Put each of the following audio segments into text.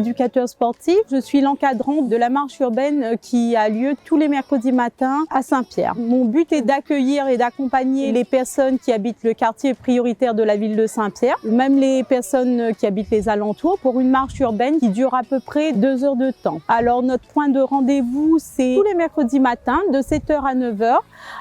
éducateur sportif. Je suis l'encadrant de la marche urbaine qui a lieu tous les mercredis matins à Saint-Pierre. Mon but est d'accueillir et d'accompagner les personnes qui habitent le quartier prioritaire de la ville de Saint-Pierre, ou même les personnes qui habitent les alentours, pour une marche urbaine qui dure à peu près 2 heures de temps. Alors notre point de rendez-vous, c'est tous les mercredis matins de 7h à 9h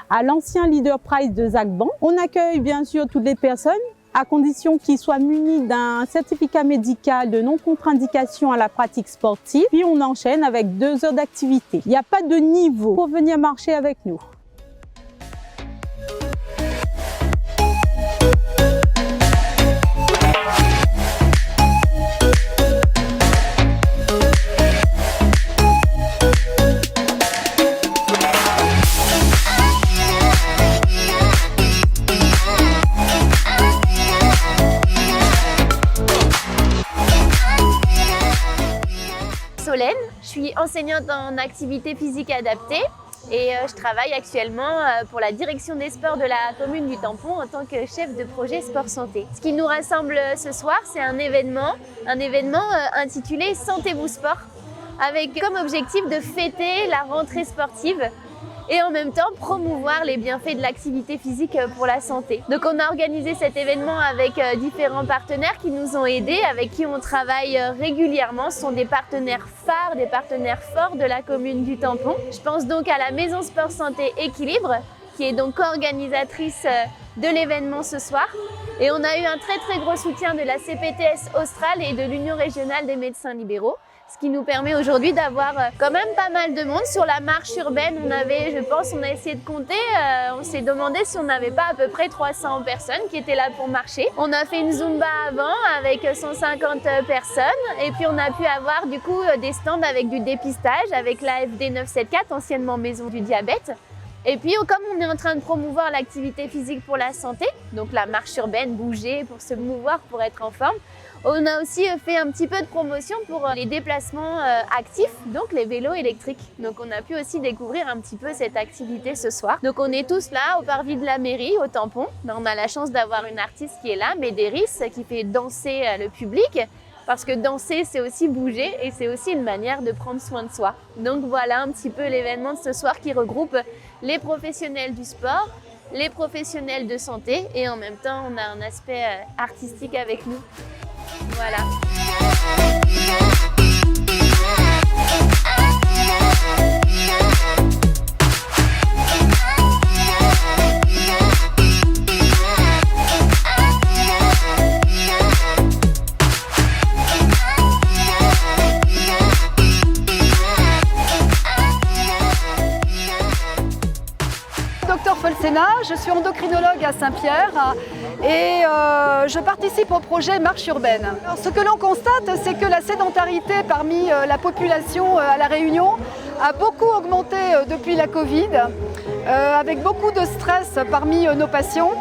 à l'ancien Leader Prize de Zacban. On accueille bien sûr toutes les personnes, à condition qu'ils soient munis d'un certificat médical de non-contre-indication à la pratique sportive. Puis on enchaîne avec 2 heures d'activité. Il n'y a pas de niveau pour venir marcher avec nous. Solène, je suis enseignante en activité physique adaptée et je travaille actuellement pour la direction des sports de la commune du Tampon en tant que chef de projet sport santé. Ce qui nous rassemble ce soir, c'est un événement intitulé Sentez-vous sport, avec comme objectif de fêter la rentrée sportive et en même temps promouvoir les bienfaits de l'activité physique pour la santé. Donc on a organisé cet événement avec différents partenaires qui nous ont aidés, avec qui on travaille régulièrement. Ce sont des partenaires phares, des partenaires forts de la commune du Tampon. Je pense donc à la Maison Sport Santé Équilibre, qui est donc co-organisatrice de l'événement ce soir. Et on a eu un très gros soutien de la CPTS Austral et de l'Union régionale des médecins libéraux. Ce qui nous permet aujourd'hui d'avoir quand même pas mal de monde sur la marche urbaine. On a essayé de compter, on s'est demandé si on n'avait pas à peu près 300 personnes qui étaient là pour marcher. On a fait une Zumba avant avec 150 personnes et puis on a pu avoir du coup des stands avec du dépistage, avec l'AFD 974, anciennement Maison du Diabète. Et puis comme on est en train de promouvoir l'activité physique pour la santé, donc la marche urbaine, bouger pour se mouvoir, pour être en forme, on a aussi fait un petit peu de promotion pour les déplacements actifs, donc les vélos électriques. Donc on a pu aussi découvrir un petit peu cette activité ce soir. Donc on est tous là au parvis de la mairie, au Tampon. On a la chance d'avoir une artiste qui est là, Médéris, qui fait danser le public. Parce que danser, c'est aussi bouger et c'est aussi une manière de prendre soin de soi. Donc voilà un petit peu l'événement de ce soir qui regroupe les professionnels du sport, les professionnels de santé et en même temps on a un aspect artistique avec nous. Voilà. Docteur Folsena, je suis endocrinologue à Saint-Pierre et je participe au projet Marche urbaine. Alors, ce que l'on constate, c'est que la sédentarité parmi la population à La Réunion a beaucoup augmenté depuis la Covid, avec beaucoup de stress parmi nos patients.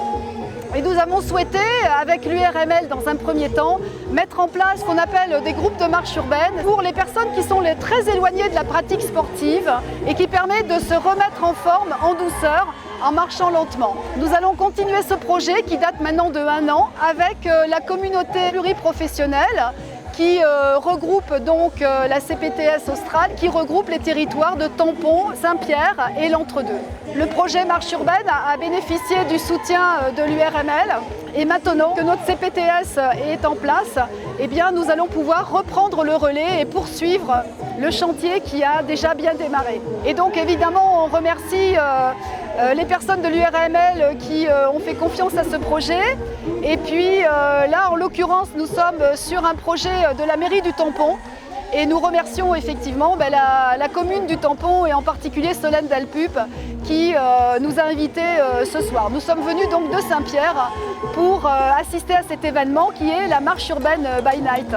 Et nous avons souhaité, avec l'URML dans un premier temps, mettre en place ce qu'on appelle des groupes de marche urbaine pour les personnes qui sont très éloignées de la pratique sportive et qui permet de se remettre en forme en douceur en marchant lentement. Nous allons continuer ce projet qui date maintenant de 1 an avec la communauté pluriprofessionnelle qui regroupe donc la CPTS Austral, qui regroupe les territoires de Tampon, Saint-Pierre et l'Entre-deux. Le projet Marche urbaine a bénéficié du soutien de l'URML et maintenant que notre CPTS est en place, eh bien, nous allons pouvoir reprendre le relais et poursuivre le chantier qui a déjà bien démarré. Et donc évidemment, on remercie les personnes de l'URML qui ont fait confiance à ce projet. Et puis là, en l'occurrence, nous sommes sur un projet de la mairie du Tampon. Et nous remercions effectivement la commune du Tampon et en particulier Solène Delpup qui nous a invités ce soir. Nous sommes venus donc de Saint-Pierre pour assister à cet événement qui est la marche urbaine by night.